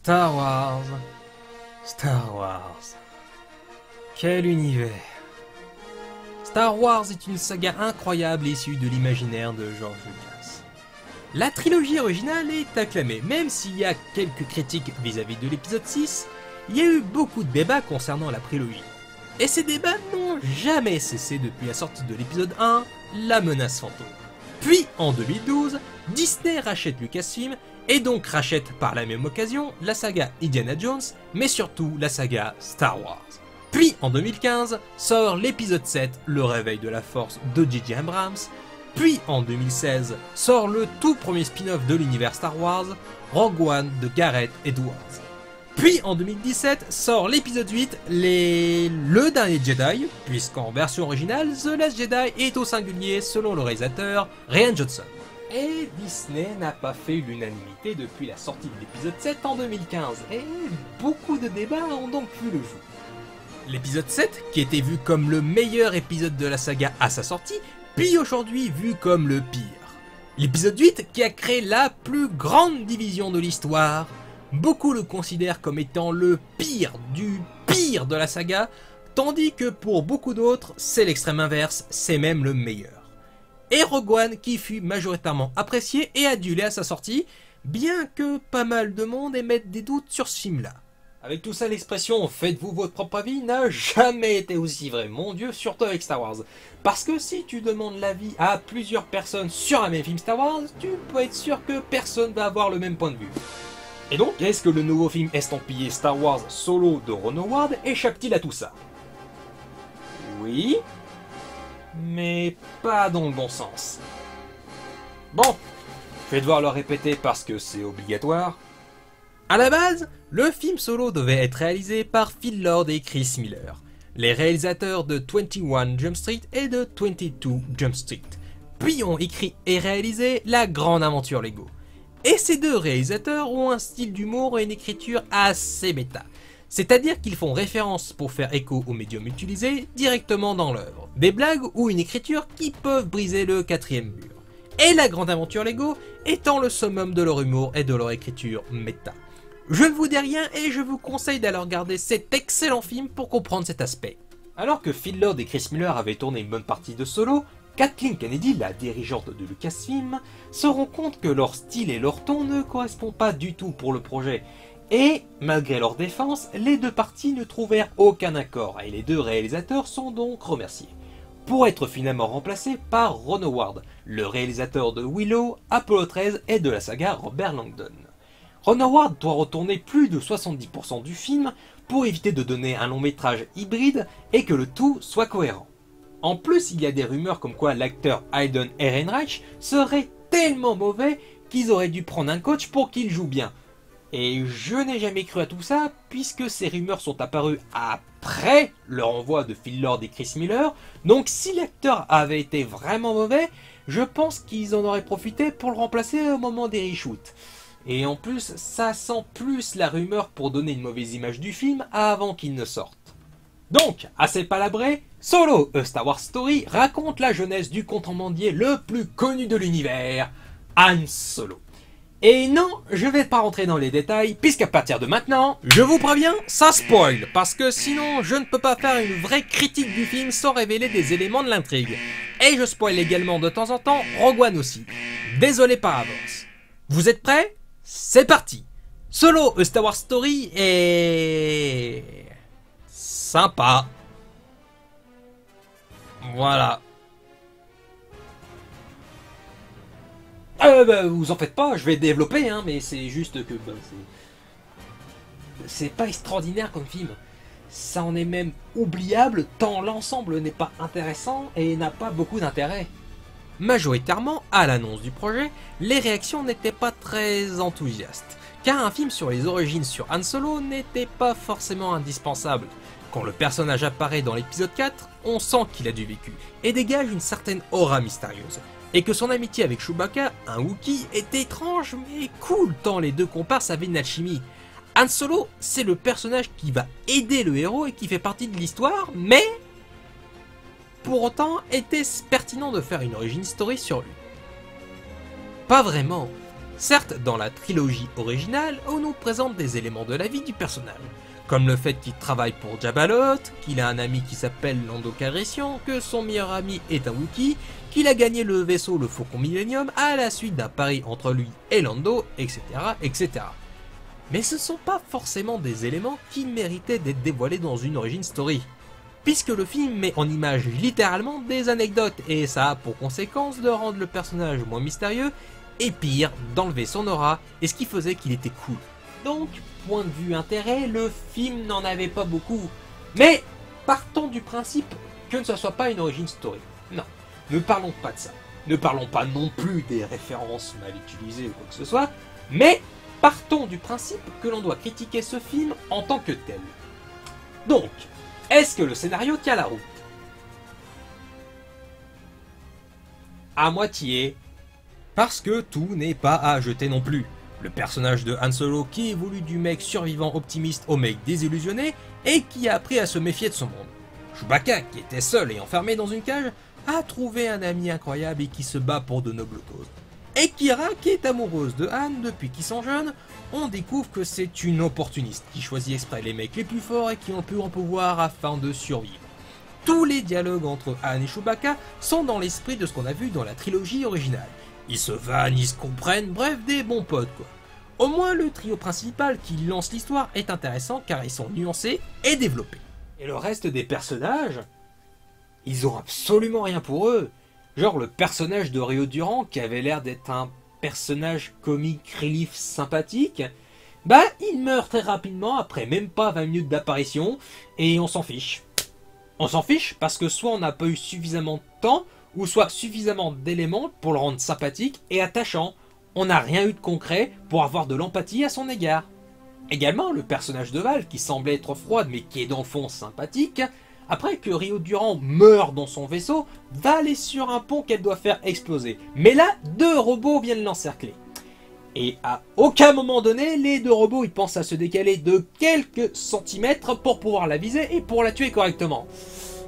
Star Wars. Star Wars. Quel univers. Star Wars est une saga incroyable issue de l'imaginaire de George Lucas. La trilogie originale est acclamée, même s'il y a quelques critiques vis-à-vis de l'épisode 6, il y a eu beaucoup de débats concernant la prélogie. Et ces débats n'ont jamais cessé depuis la sortie de l'épisode 1, La menace fantôme. Puis, en 2012, Disney rachète Lucasfilm, et donc rachète par la même occasion la saga Indiana Jones, mais surtout la saga Star Wars. Puis, en 2015, sort l'épisode 7, Le réveil de la force de J.J. Abrams. Puis, en 2016, sort le tout premier spin-off de l'univers Star Wars, Rogue One de Gareth Edwards. Puis, en 2017, sort l'épisode 8, Le dernier Jedi, puisqu'en version originale, The Last Jedi est au singulier selon le réalisateur Rian Johnson. Et Disney n'a pas fait l'unanimité depuis la sortie de l'épisode 7 en 2015, et beaucoup de débats ont donc vu le jour. L'épisode 7, qui était vu comme le meilleur épisode de la saga à sa sortie, puis aujourd'hui vu comme le pire. L'épisode 8, qui a créé la plus grande division de l'histoire, beaucoup le considèrent comme étant le pire du pire de la saga, tandis que pour beaucoup d'autres, c'est l'extrême inverse, c'est même le meilleur. Et Rogue One qui fut majoritairement apprécié et adulé à sa sortie, bien que pas mal de monde émette des doutes sur ce film-là. Avec tout ça, l'expression « faites-vous votre propre avis » n'a jamais été aussi vrai, mon dieu, surtout avec Star Wars. Parce que si tu demandes l'avis à plusieurs personnes sur un même film Star Wars, tu peux être sûr que personne va avoir le même point de vue. Et donc, est-ce que le nouveau film estampillé Star Wars Solo de Ron Howard échappe-t-il à tout ça? Oui, mais pas dans le bon sens. Bon, je vais devoir le répéter parce que c'est obligatoire. À la base, le film Solo devait être réalisé par Phil Lord et Chris Miller, les réalisateurs de 21 Jump Street et de 22 Jump Street, puis ont écrit et réalisé La Grande Aventure Lego. Et ces deux réalisateurs ont un style d'humour et une écriture assez méta. C'est-à-dire qu'ils font référence pour faire écho au médium utilisé directement dans l'œuvre. Des blagues ou une écriture qui peuvent briser le quatrième mur. Et La Grande Aventure Lego étant le summum de leur humour et de leur écriture méta. Je ne vous dis rien et je vous conseille d'aller regarder cet excellent film pour comprendre cet aspect. Alors que Phil Lord et Chris Miller avaient tourné une bonne partie de Solo, Kathleen Kennedy, la dirigeante de Lucasfilm, se rend compte que leur style et leur ton ne correspondent pas du tout pour le projet. Et, malgré leur défense, les deux parties ne trouvèrent aucun accord et les deux réalisateurs sont donc remerciés. Pour être finalement remplacés par Ron Howard, le réalisateur de Willow, Apollo 13 et de la saga Robert Langdon. Ron Howard doit retourner plus de 70% du film pour éviter de donner un long métrage hybride et que le tout soit cohérent. En plus, il y a des rumeurs comme quoi l'acteur Hayden Ehrenreich serait tellement mauvais qu'ils auraient dû prendre un coach pour qu'il joue bien. Et je n'ai jamais cru à tout ça, puisque ces rumeurs sont apparues après le renvoi de Phil Lord et Chris Miller, donc si l'acteur avait été vraiment mauvais, je pense qu'ils en auraient profité pour le remplacer au moment des reshoots. Et en plus, ça sent plus la rumeur pour donner une mauvaise image du film avant qu'il ne sorte. Donc, assez palabré, Solo, A Star Wars Story raconte la jeunesse du contrebandier le plus connu de l'univers, Han Solo. Et non, je vais pas rentrer dans les détails, puisqu'à partir de maintenant, je vous préviens, ça spoil, parce que sinon je ne peux pas faire une vraie critique du film sans révéler des éléments de l'intrigue. Et je spoil également de temps en temps Rogue One aussi. Désolé par avance. Vous êtes prêts? C'est parti. Solo, A Star Wars Story est... sympa. Voilà. Vous en faites pas, je vais développer, hein, mais c'est juste que c'est pas extraordinaire comme film. Ça en est même oubliable tant l'ensemble n'est pas intéressant et n'a pas beaucoup d'intérêt. Majoritairement, à l'annonce du projet, les réactions n'étaient pas très enthousiastes, car un film sur les origines sur Han Solo n'était pas forcément indispensable. Quand le personnage apparaît dans l'épisode 4, on sent qu'il a du vécu, et dégage une certaine aura mystérieuse. Et que son amitié avec Chewbacca, un Wookiee, était étrange mais cool tant les deux comparses avaient une alchimie. Han Solo, c'est le personnage qui va aider le héros et qui fait partie de l'histoire, mais... pour autant, était-ce pertinent de faire une origin story sur lui? Pas vraiment. Certes, dans la trilogie originale, on nous présente des éléments de la vie du personnage, comme le fait qu'il travaille pour Jabba the Hutt, qu'il a un ami qui s'appelle Lando Calrissian, que son meilleur ami est un Wookiee, qu'il a gagné le vaisseau le Faucon Millenium à la suite d'un pari entre lui et Lando, etc., etc. Mais ce ne sont pas forcément des éléments qui méritaient d'être dévoilés dans une origin story, puisque le film met en image littéralement des anecdotes, et ça a pour conséquence de rendre le personnage moins mystérieux, et pire, d'enlever son aura, et ce qui faisait qu'il était cool. Donc, point de vue intérêt, le film n'en avait pas beaucoup. Mais, partons du principe que ce ne soit pas une origin story. Non, ne parlons pas de ça. Ne parlons pas non plus des références mal utilisées ou quoi que ce soit, mais partons du principe que l'on doit critiquer ce film en tant que tel. Donc, est-ce que le scénario tient la route? À moitié. Parce que tout n'est pas à jeter non plus. Le personnage de Han Solo qui évolue du mec survivant optimiste au mec désillusionné et qui a appris à se méfier de son monde. Chewbacca, qui était seul et enfermé dans une cage, a trouvé un ami incroyable et qui se bat pour de nobles causes. Et Kira, qui est amoureuse de Han depuis qu'ils sont jeunes, on découvre que c'est une opportuniste qui choisit exprès les mecs les plus forts et qui ont le plus grand pouvoir afin de survivre. Tous les dialogues entre Han et Chewbacca sont dans l'esprit de ce qu'on a vu dans la trilogie originale. Ils se vannent, ils se comprennent, bref, des bons potes quoi. Au moins le trio principal qui lance l'histoire est intéressant car ils sont nuancés et développés. Et le reste des personnages, ils ont absolument rien pour eux. Genre le personnage de Rio Durant qui avait l'air d'être un personnage comique relief sympathique, bah il meurt très rapidement après même pas 20 minutes d'apparition et on s'en fiche. On s'en fiche parce que soit on n'a pas eu suffisamment de temps, ou soit suffisamment d'éléments pour le rendre sympathique et attachant. On n'a rien eu de concret pour avoir de l'empathie à son égard. Également, le personnage de Val, qui semblait être froide mais qui est dans le fond sympathique, après que Rio Durant meurt dans son vaisseau, Val est sur un pont qu'elle doit faire exploser. Mais là, 2 robots viennent l'encercler. Et à aucun moment donné, les 2 robots ils pensent à se décaler de quelques centimètres pour pouvoir la viser et pour la tuer correctement.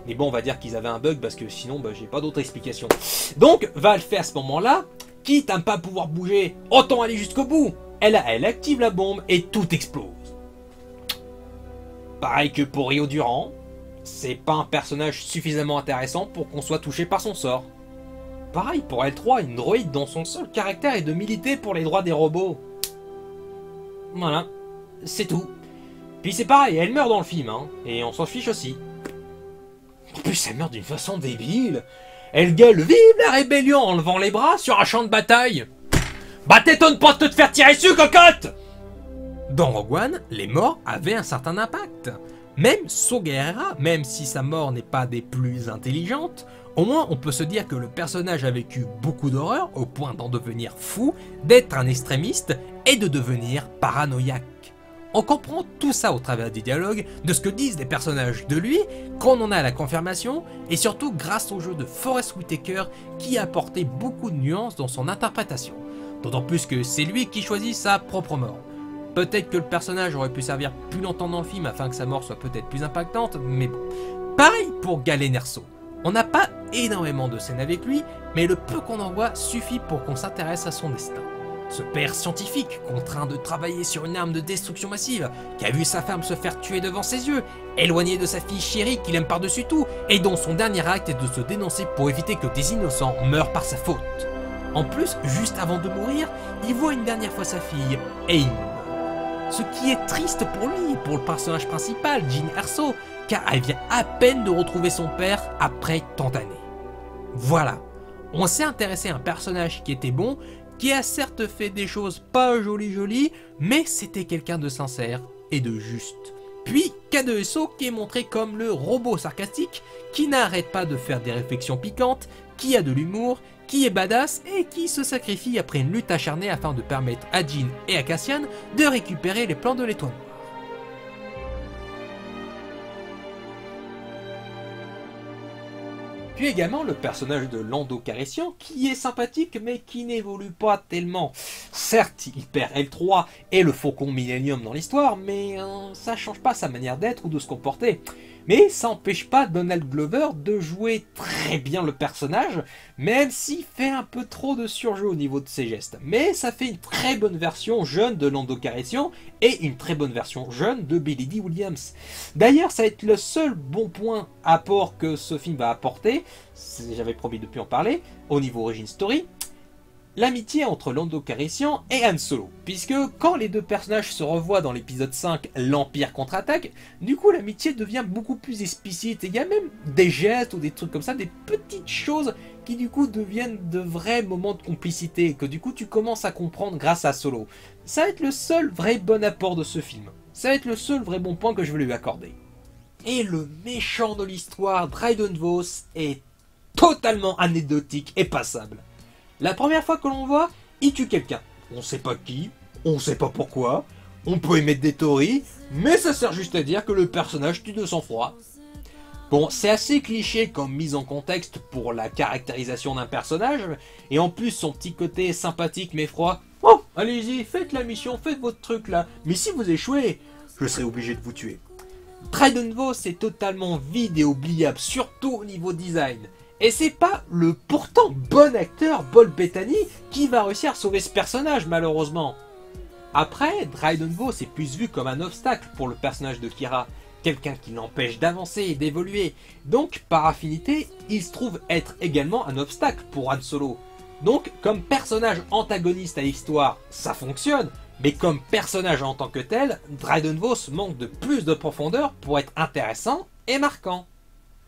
Mais bon, on va dire qu'ils avaient un bug parce que sinon, bah, j'ai pas d'autre explication. Donc, Val fait à ce moment-là, quitte à ne pas pouvoir bouger, autant aller jusqu'au bout. Elle active la bombe et tout explose. Pareil que pour Rio Durant, c'est pas un personnage suffisamment intéressant pour qu'on soit touché par son sort. Pareil pour L3, une droïde dont son seul caractère est de militer pour les droits des robots. Voilà, c'est tout. Puis c'est pareil, elle meurt dans le film, hein, et on s'en fiche aussi. En plus, elle meurt d'une façon débile. Elle gueule « Vive la rébellion !» en levant les bras sur un champ de bataille. Bah t'étonnes pas de te faire tirer dessus, cocotte! Dans Rogue One, les morts avaient un certain impact. Même Saw Gerrera, même si sa mort n'est pas des plus intelligentes, au moins on peut se dire que le personnage a vécu beaucoup d'horreur au point d'en devenir fou, d'être un extrémiste et de devenir paranoïaque. On comprend tout ça au travers des dialogues, de ce que disent les personnages de lui, quand on en a la confirmation, et surtout grâce au jeu de Forest Whitaker qui a apporté beaucoup de nuances dans son interprétation. D'autant plus que c'est lui qui choisit sa propre mort. Peut-être que le personnage aurait pu servir plus longtemps dans le film afin que sa mort soit peut-être plus impactante, mais bon. Pareil pour Galen Erso. On n'a pas énormément de scènes avec lui, mais le peu qu'on en voit suffit pour qu'on s'intéresse à son destin. Ce père scientifique, contraint de travailler sur une arme de destruction massive, qui a vu sa femme se faire tuer devant ses yeux, éloigné de sa fille chérie qu'il aime par-dessus tout, et dont son dernier acte est de se dénoncer pour éviter que des innocents meurent par sa faute. En plus, juste avant de mourir, il voit une dernière fois sa fille, et il meurt. Ce qui est triste pour lui et pour le personnage principal, Jyn Erso, car elle vient à peine de retrouver son père après tant d'années. Voilà, on s'est intéressé à un personnage qui était bon, qui a certes fait des choses pas jolies, mais c'était quelqu'un de sincère et de juste. Puis K2SO qui est montré comme le robot sarcastique, qui n'arrête pas de faire des réflexions piquantes, qui a de l'humour, qui est badass et qui se sacrifie après une lutte acharnée afin de permettre à Jyn et à Cassian de récupérer les plans de l'étoile noire. Puis également le personnage de Lando Calrissian qui est sympathique mais qui n'évolue pas tellement. Certes, il perd L3 et le Faucon Millenium dans l'histoire, mais ça change pas sa manière d'être ou de se comporter. Mais ça n'empêche pas Donald Glover de jouer très bien le personnage, même s'il fait un peu trop de surjeu au niveau de ses gestes. Mais ça fait une très bonne version jeune de Lando Calrissian et une très bonne version jeune de Billy Dee Williams. D'ailleurs, ça va être le seul bon point apport que ce film va apporter, j'avais promis de plus en parler, au niveau origin story. L'amitié entre Lando Calrissian et Han Solo, puisque quand les deux personnages se revoient dans l'épisode 5, l'Empire contre-attaque, du coup l'amitié devient beaucoup plus explicite, et il y a même des gestes ou des trucs comme ça, des petites choses qui du coup deviennent de vrais moments de complicité, que du coup tu commences à comprendre grâce à Solo. Ça va être le seul vrai bon apport de ce film, ça va être le seul vrai bon point que je vais lui accorder. Et le méchant de l'histoire, Dryden Vos, est totalement anecdotique et passable. La première fois que l'on voit, il tue quelqu'un. On sait pas qui, on sait pas pourquoi, on peut émettre des théories, mais ça sert juste à dire que le personnage tue de sang-froid. Bon, c'est assez cliché comme mise en contexte pour la caractérisation d'un personnage, et en plus son petit côté sympathique mais froid. Oh, allez-y, faites la mission, faites votre truc là, mais si vous échouez, je serai obligé de vous tuer. Dryden Vos est totalement vide et oubliable, surtout au niveau design. Et c'est pas le pourtant bon acteur Paul Bettany qui va réussir à sauver ce personnage malheureusement. Après, Dryden Vos est plus vu comme un obstacle pour le personnage de Qi'ra, quelqu'un qui l'empêche d'avancer et d'évoluer. Donc par affinité, il se trouve être également un obstacle pour Han Solo. Donc comme personnage antagoniste à l'histoire, ça fonctionne, mais comme personnage en tant que tel, Dryden Vos manque de plus de profondeur pour être intéressant et marquant.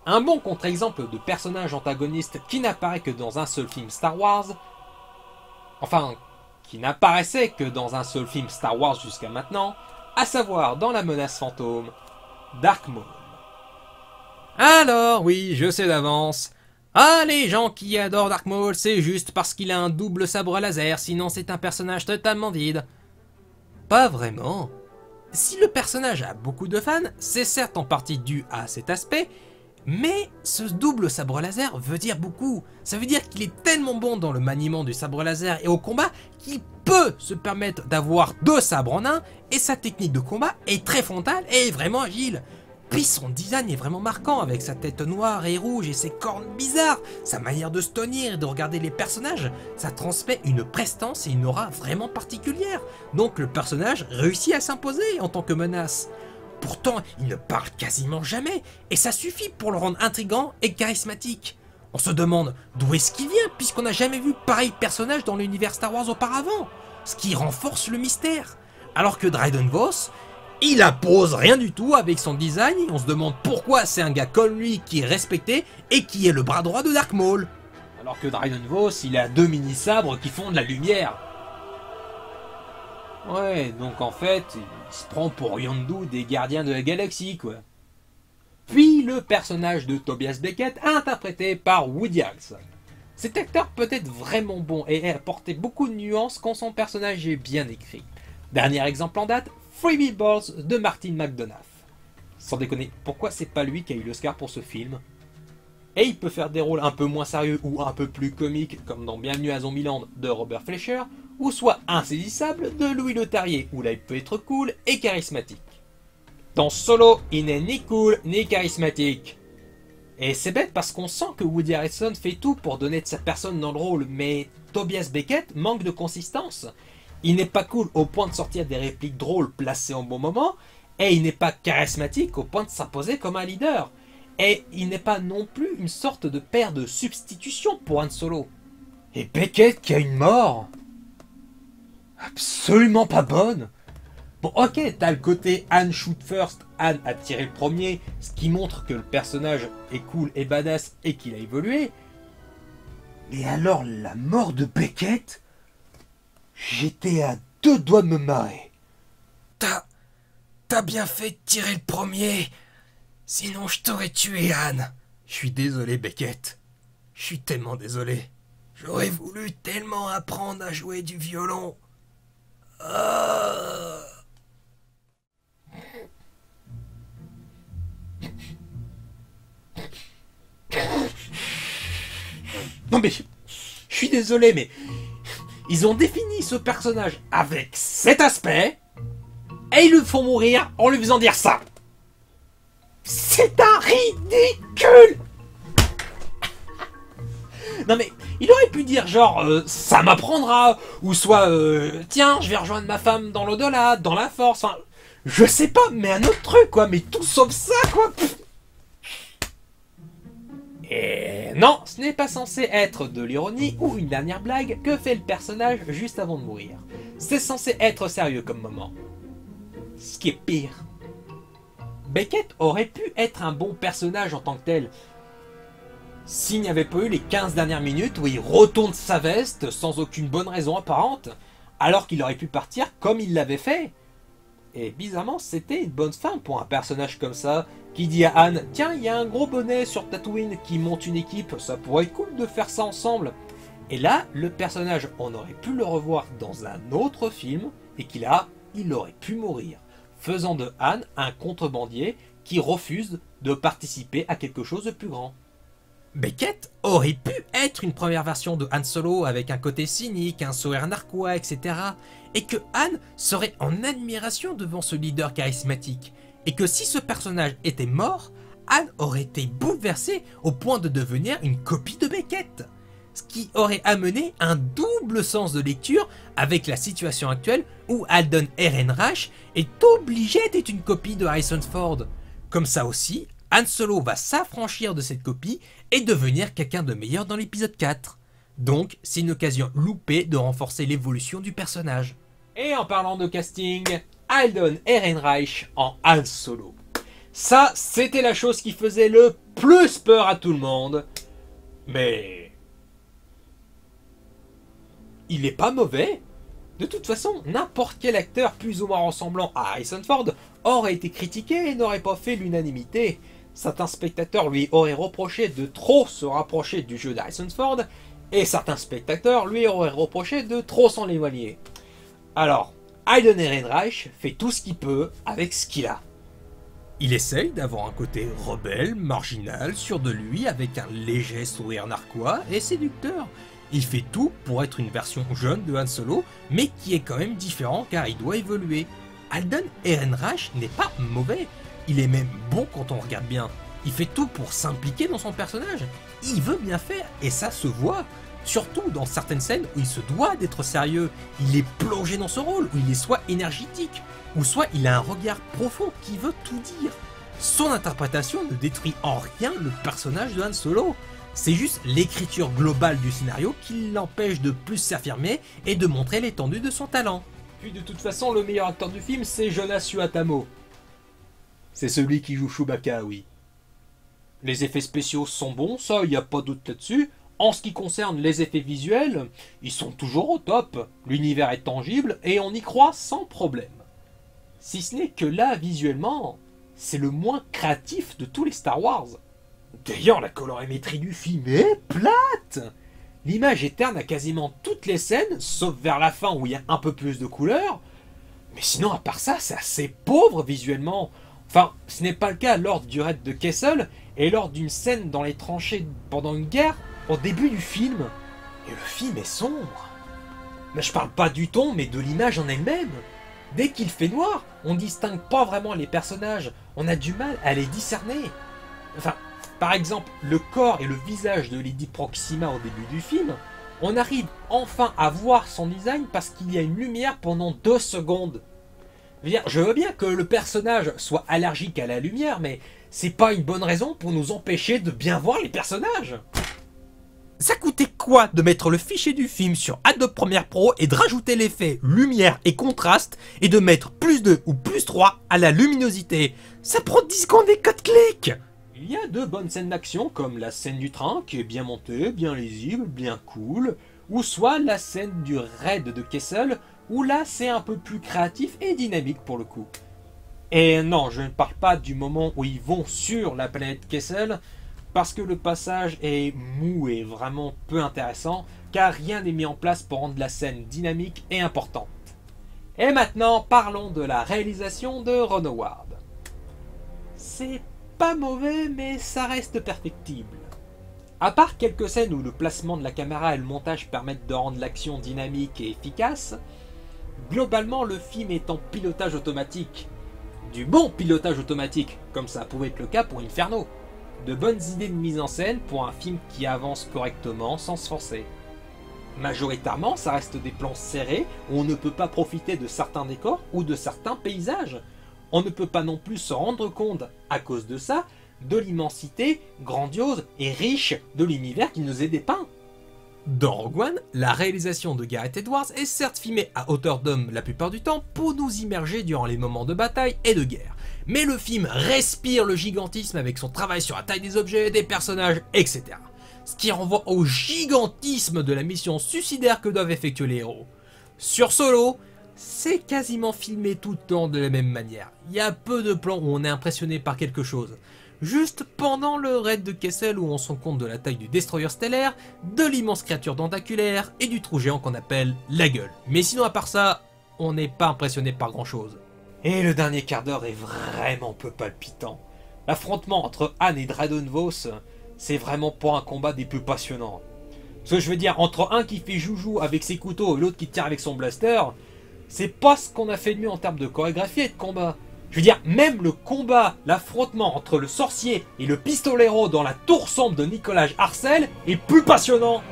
Un bon contre-exemple de personnage antagoniste qui n'apparaît que dans un seul film Star Wars, enfin, qui n'apparaissait que dans un seul film Star Wars jusqu'à maintenant, à savoir dans La Menace Fantôme, Dark Maul. Alors, oui, je sais d'avance. Ah, les gens qui adorent Dark Maul, c'est juste parce qu'il a un double sabre laser, sinon c'est un personnage totalement vide. Pas vraiment. Si le personnage a beaucoup de fans, c'est certes en partie dû à cet aspect, mais ce double sabre laser veut dire beaucoup. Ça veut dire qu'il est tellement bon dans le maniement du sabre laser et au combat qu'il peut se permettre d'avoir deux sabres en un, et sa technique de combat est très frontale et vraiment agile. Puis son design est vraiment marquant avec sa tête noire et rouge et ses cornes bizarres, sa manière de se tenir et de regarder les personnages, ça transmet une prestance et une aura vraiment particulière. Donc le personnage réussit à s'imposer en tant que menace. Pourtant, il ne parle quasiment jamais, et ça suffit pour le rendre intriguant et charismatique. On se demande d'où est-ce qu'il vient, puisqu'on n'a jamais vu pareil personnage dans l'univers Star Wars auparavant, ce qui renforce le mystère. Alors que Dryden Vos, il impose rien du tout avec son design, et on se demande pourquoi c'est un gars comme lui qui est respecté et qui est le bras droit de Dark Maul. Alors que Dryden Vos, il a deux mini-sabres qui font de la lumière. Ouais, donc en fait, il se prend pour Yondu des Gardiens de la Galaxie, quoi. Puis le personnage de Tobias Beckett, interprété par Woody Harrelson. Cet acteur peut être vraiment bon et apporter beaucoup de nuances quand son personnage est bien écrit. Dernier exemple en date, Three Billboards de Martin McDonagh. Sans déconner, pourquoi c'est pas lui qui a eu l'Oscar pour ce film? Et il peut faire des rôles un peu moins sérieux ou un peu plus comiques, comme dans Bienvenue à Zombieland de Robert Fleischer, ou soit Insaisissable de Louis Leterrier, où là il peut être cool et charismatique. Dans Solo, il n'est ni cool ni charismatique. Et c'est bête parce qu'on sent que Woody Harrelson fait tout pour donner de sa personne dans le rôle, mais Tobias Beckett manque de consistance. Il n'est pas cool au point de sortir des répliques drôles placées au bon moment, et il n'est pas charismatique au point de s'imposer comme un leader. Et il n'est pas non plus une sorte de père de substitution pour Han Solo. Et Beckett qui a une mort absolument pas bonne. Bon ok, t'as le côté Han shoot first, Han a tiré le premier, ce qui montre que le personnage est cool et badass et qu'il a évolué. Mais alors la mort de Beckett, j'étais à deux doigts de me marrer. T'as bien fait de tirer le premier, sinon je t'aurais tué, Han. Je suis désolé Beckett, je suis tellement désolé. J'aurais voulu tellement apprendre à jouer du violon. Non mais, je suis désolé, mais ils ont défini ce personnage avec cet aspect, et ils le font mourir en lui faisant dire ça. C'est un ridicule. Non mais, il aurait pu dire genre, ça m'apprendra, ou soit, tiens, je vais rejoindre ma femme dans l'au-delà, dans la force, enfin, je sais pas, mais un autre truc, quoi, mais tout sauf ça, quoi. Et non, ce n'est pas censé être de l'ironie ou une dernière blague que fait le personnage juste avant de mourir. C'est censé être sérieux comme moment. Ce qui est pire. Beckett aurait pu être un bon personnage en tant que tel, s'il n'y avait pas eu les 15 dernières minutes où il retourne sa veste sans aucune bonne raison apparente, alors qu'il aurait pu partir comme il l'avait fait. Et bizarrement, c'était une bonne fin pour un personnage comme ça, qui dit à Anne « Tiens, il y a un gros bonnet sur Tatooine qui monte une équipe, ça pourrait être cool de faire ça ensemble. » Et là, le personnage, on aurait pu le revoir dans un autre film, et il aurait pu mourir, faisant de Anne un contrebandier qui refuse de participer à quelque chose de plus grand. Beckett aurait pu être une première version de Han Solo avec un côté cynique, un sourire narquois, etc. Et que Han serait en admiration devant ce leader charismatique. Et que si ce personnage était mort, Han aurait été bouleversé au point de devenir une copie de Beckett. Ce qui aurait amené un double sens de lecture avec la situation actuelle où Alden Ehrenreich est obligé d'être une copie de Harrison Ford. Comme ça aussi, Han Solo va s'affranchir de cette copie et devenir quelqu'un de meilleur dans l'épisode 4. Donc, c'est une occasion loupée de renforcer l'évolution du personnage. Et en parlant de casting, Alden Ehrenreich en Han Solo. Ça, c'était la chose qui faisait le plus peur à tout le monde. Mais il n'est pas mauvais. De toute façon, n'importe quel acteur plus ou moins ressemblant à Harrison Ford aurait été critiqué et n'aurait pas fait l'unanimité. Certains spectateurs lui auraient reproché de trop se rapprocher du jeu d'Harrison Ford, et certains spectateurs lui auraient reproché de trop s'en éloigner. Alors, Alden Ehrenreich fait tout ce qu'il peut avec ce qu'il a. Il essaye d'avoir un côté rebelle, marginal, sûr de lui, avec un léger sourire narquois et séducteur. Il fait tout pour être une version jeune de Han Solo, mais qui est quand même différent car il doit évoluer. Alden Ehrenreich n'est pas mauvais, il est même bon quand on regarde bien. Il fait tout pour s'impliquer dans son personnage. Il veut bien faire et ça se voit. Surtout dans certaines scènes où il se doit d'être sérieux. Il est plongé dans ce rôle, où il est soit énergétique, ou soit il a un regard profond qui veut tout dire. Son interprétation ne détruit en rien le personnage de Han Solo. C'est juste l'écriture globale du scénario qui l'empêche de plus s'affirmer et de montrer l'étendue de son talent. Puis de toute façon, le meilleur acteur du film, c'est Jonas Suotamo. C'est celui qui joue Chewbacca, oui. Les effets spéciaux sont bons, ça, il n'y a pas de doute là-dessus. En ce qui concerne les effets visuels, ils sont toujours au top. L'univers est tangible et on y croit sans problème. Si ce n'est que là, visuellement, c'est le moins créatif de tous les Star Wars. D'ailleurs, la colorimétrie du film est plate. L'image est terne à quasiment toutes les scènes, sauf vers la fin où il y a un peu plus de couleurs. Mais sinon, à part ça, c'est assez pauvre visuellement. Enfin, ce n'est pas le cas lors du raid de Kessel et lors d'une scène dans les tranchées pendant une guerre au début du film. Et le film est sombre. Mais je parle pas du ton, mais de l'image en elle-même. Dès qu'il fait noir, on distingue pas vraiment les personnages. On a du mal à les discerner. Enfin, par exemple, le corps et le visage de Lady Proxima au début du film, on arrive enfin à voir son design parce qu'il y a une lumière pendant 2 secondes. Je veux bien que le personnage soit allergique à la lumière, mais c'est pas une bonne raison pour nous empêcher de bien voir les personnages. Ça coûtait quoi de mettre le fichier du film sur Adobe Premiere Pro et de rajouter l'effet lumière et contraste et de mettre +2 ou +3 à la luminosité? Ça prend 10 secondes et 4 clics. Il y a de bonnes scènes d'action comme la scène du train qui est bien montée, bien lisible, bien cool, ou soit la scène du raid de Kessel où là c'est un peu plus créatif et dynamique pour le coup. Et non, je ne parle pas du moment où ils vont sur la planète Kessel, parce que le passage est mou et vraiment peu intéressant, car rien n'est mis en place pour rendre la scène dynamique et importante. Et maintenant, parlons de la réalisation de Ron Howard. C'est pas mauvais, mais ça reste perfectible. À part quelques scènes où le placement de la caméra et le montage permettent de rendre l'action dynamique et efficace, globalement le film est en pilotage automatique. Du bon pilotage automatique, comme ça pouvait être le cas pour Inferno. De bonnes idées de mise en scène pour un film qui avance correctement sans se forcer. Majoritairement, ça reste des plans serrés où on ne peut pas profiter de certains décors ou de certains paysages. On ne peut pas non plus se rendre compte, à cause de ça, de l'immensité grandiose et riche de l'univers qui nous est dépeint. Dans Rogue One, la réalisation de Gareth Edwards est certes filmée à hauteur d'homme la plupart du temps pour nous immerger durant les moments de bataille et de guerre. Mais le film respire le gigantisme avec son travail sur la taille des objets, des personnages, etc. Ce qui renvoie au gigantisme de la mission suicidaire que doivent effectuer les héros. Sur Solo, c'est quasiment filmé tout le temps de la même manière. Il y a peu de plans où on est impressionné par quelque chose. Juste pendant le raid de Kessel où on se rend compte de la taille du destroyer stellaire, de l'immense créature tentaculaire et du trou géant qu'on appelle la gueule. Mais sinon à part ça, on n'est pas impressionné par grand chose. Et le dernier quart d'heure est vraiment peu palpitant. L'affrontement entre Han et Dryden Voss, c'est vraiment pas un combat des plus passionnants. Ce que je veux dire, entre un qui fait joujou avec ses couteaux et l'autre qui tire avec son blaster, c'est pas ce qu'on a fait de mieux en termes de chorégraphie et de combat. Je veux dire, même le combat, l'affrontement entre le sorcier et le pistolero dans la tour sombre de Nicolas Arcel est plus passionnant.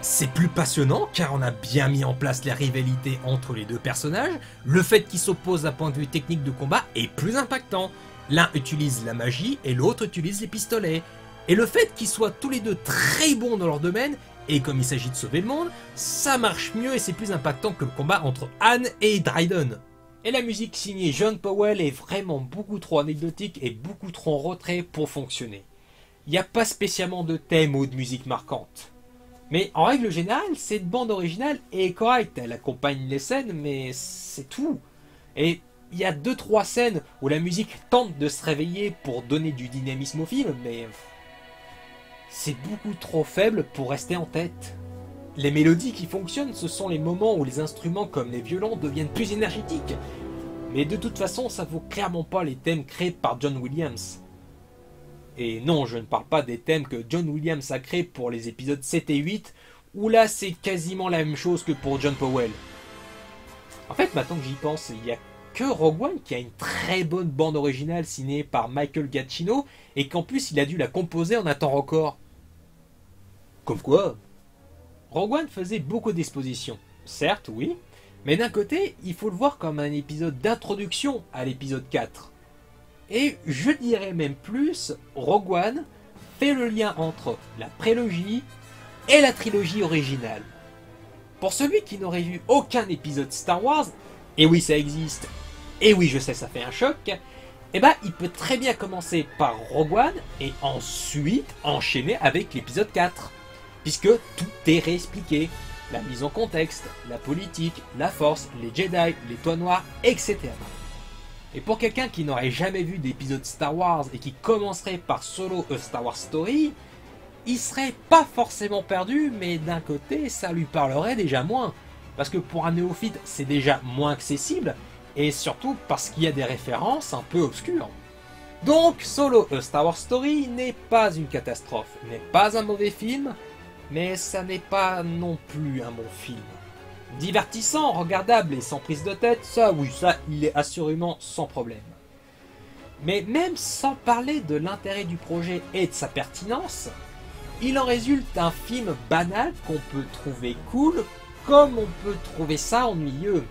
C'est plus passionnant car on a bien mis en place les rivalités entre les deux personnages, le fait qu'ils s'opposent d'un point de vue technique de combat est plus impactant. L'un utilise la magie et l'autre utilise les pistolets. Et le fait qu'ils soient tous les deux très bons dans leur domaine, et comme il s'agit de sauver le monde, ça marche mieux et c'est plus impactant que le combat entre Han et Dryden. Et la musique signée John Powell est vraiment beaucoup trop anecdotique et beaucoup trop en retrait pour fonctionner. Il n'y a pas spécialement de thème ou de musique marquante. Mais en règle générale, cette bande originale est correcte, elle accompagne les scènes, mais c'est tout. Et il y a 2-3 scènes où la musique tente de se réveiller pour donner du dynamisme au film, mais c'est beaucoup trop faible pour rester en tête. Les mélodies qui fonctionnent, ce sont les moments où les instruments comme les violons deviennent plus énergétiques. Mais de toute façon, ça vaut clairement pas les thèmes créés par John Williams. Et non, je ne parle pas des thèmes que John Williams a créés pour les épisodes 7 et 8, où là c'est quasiment la même chose que pour John Powell. En fait, maintenant que j'y pense, il n'y a que Rogue One qui a une très bonne bande originale signée par Michael Giacchino, et qu'en plus il a dû la composer en un temps record. Comme quoi, Rogue One faisait beaucoup d'expositions, certes, oui, mais d'un côté, il faut le voir comme un épisode d'introduction à l'épisode 4. Et je dirais même plus, Rogue One fait le lien entre la prélogie et la trilogie originale. Pour celui qui n'aurait vu aucun épisode Star Wars, et oui ça existe, et oui je sais ça fait un choc, eh ben il peut très bien commencer par Rogue One et ensuite enchaîner avec l'épisode 4. Puisque tout est réexpliqué, la mise en contexte, la politique, la force, les Jedi, les toits noirs, etc. Et pour quelqu'un qui n'aurait jamais vu d'épisode Star Wars et qui commencerait par Solo A Star Wars Story, il serait pas forcément perdu, mais d'un côté ça lui parlerait déjà moins. Parce que pour un néophyte c'est déjà moins accessible, et surtout parce qu'il y a des références un peu obscures. Donc Solo A Star Wars Story n'est pas une catastrophe, n'est pas un mauvais film, mais ça n'est pas non plus un bon film. Divertissant, regardable et sans prise de tête, ça oui, ça il est assurément sans problème. Mais même sans parler de l'intérêt du projet et de sa pertinence, il en résulte un film banal qu'on peut trouver cool, comme on peut trouver ça ennuyeux.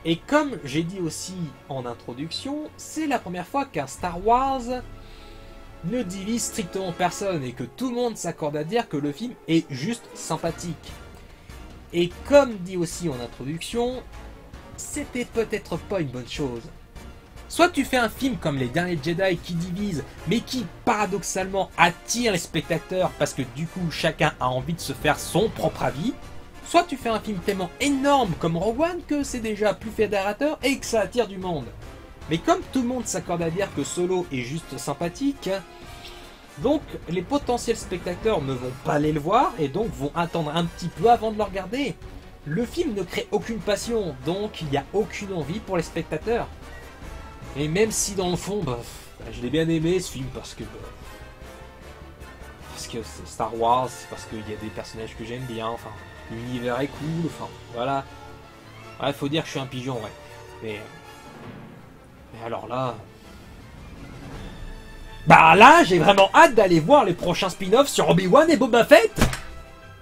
Et comme j'ai dit aussi en introduction, c'est la première fois qu'un Star Wars ne divise strictement personne et que tout le monde s'accorde à dire que le film est juste sympathique. Et comme dit aussi en introduction, c'était peut-être pas une bonne chose. Soit tu fais un film comme Les Derniers Jedi qui divise, mais qui paradoxalement attire les spectateurs parce que du coup chacun a envie de se faire son propre avis, soit tu fais un film tellement énorme comme Rogue One que c'est déjà plus fédérateur et que ça attire du monde. Mais comme tout le monde s'accorde à dire que Solo est juste sympathique, donc les potentiels spectateurs ne vont pas aller le voir et donc vont attendre un petit peu avant de le regarder. Le film ne crée aucune passion, donc il n'y a aucune envie pour les spectateurs. Et même si dans le fond, je l'ai bien aimé ce film parce que c'est Star Wars, parce qu'il y a des personnages que j'aime bien, enfin l'univers est cool, enfin voilà. Ouais, faut dire que je suis un pigeon, ouais. Et alors là... Bah là, j'ai vraiment hâte d'aller voir les prochains spin-offs sur Obi-Wan et Boba Fett.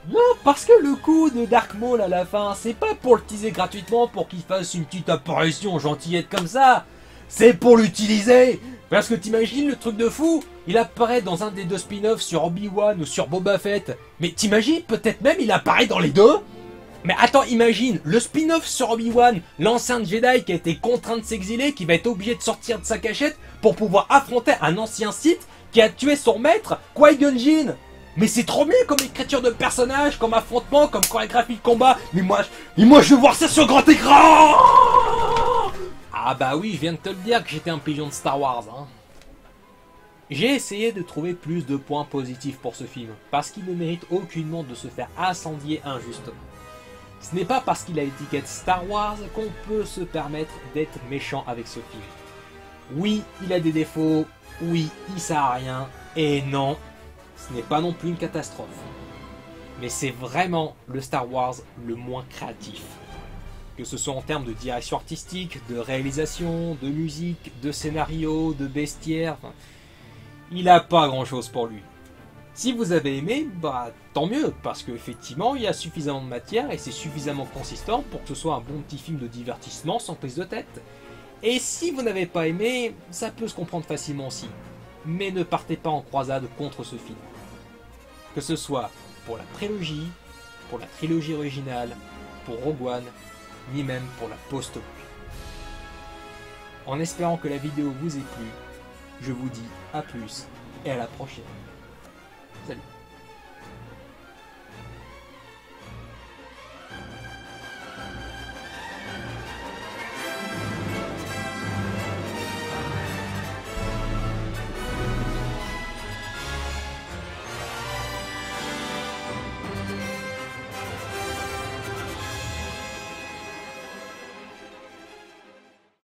Non, parce que le coup de Dark Maul à la fin, c'est pas pour le teaser gratuitement pour qu'il fasse une petite apparition gentillette comme ça. C'est pour l'utiliser. Parce que t'imagines le truc de fou, il apparaît dans un des deux spin-offs sur Obi-Wan ou sur Boba Fett. Mais t'imagines, peut-être même il apparaît dans les deux. Mais attends, imagine, le spin-off sur Obi-Wan, l'ancien Jedi qui a été contraint de s'exiler, qui va être obligé de sortir de sa cachette pour pouvoir affronter un ancien Sith qui a tué son maître, Qui-Gon Jinn. Mais c'est trop bien comme écriture de personnage, comme affrontement, comme chorégraphie de combat. Mais moi je veux voir ça sur grand écran. Ah bah oui, je viens de te le dire que j'étais un pigeon de Star Wars, hein. J'ai essayé de trouver plus de points positifs pour ce film, parce qu'il ne mérite aucunement de se faire incendier injustement. Ce n'est pas parce qu'il a l'étiquette Star Wars qu'on peut se permettre d'être méchant avec ce film. Oui, il a des défauts, oui, il sert à rien, et non, ce n'est pas non plus une catastrophe. Mais c'est vraiment le Star Wars le moins créatif. Que ce soit en termes de direction artistique, de réalisation, de musique, de scénario, de bestiaire, enfin, il a pas grand chose pour lui. Si vous avez aimé, bah tant mieux, parce qu'effectivement il y a suffisamment de matière et c'est suffisamment consistant pour que ce soit un bon petit film de divertissement sans prise de tête. Et si vous n'avez pas aimé, ça peut se comprendre facilement aussi. Mais ne partez pas en croisade contre ce film. Que ce soit pour la prélogie, pour la trilogie originale, pour Rogue One, ni même pour la post-op. En espérant que la vidéo vous ait plu, je vous dis à plus et à la prochaine. Salut.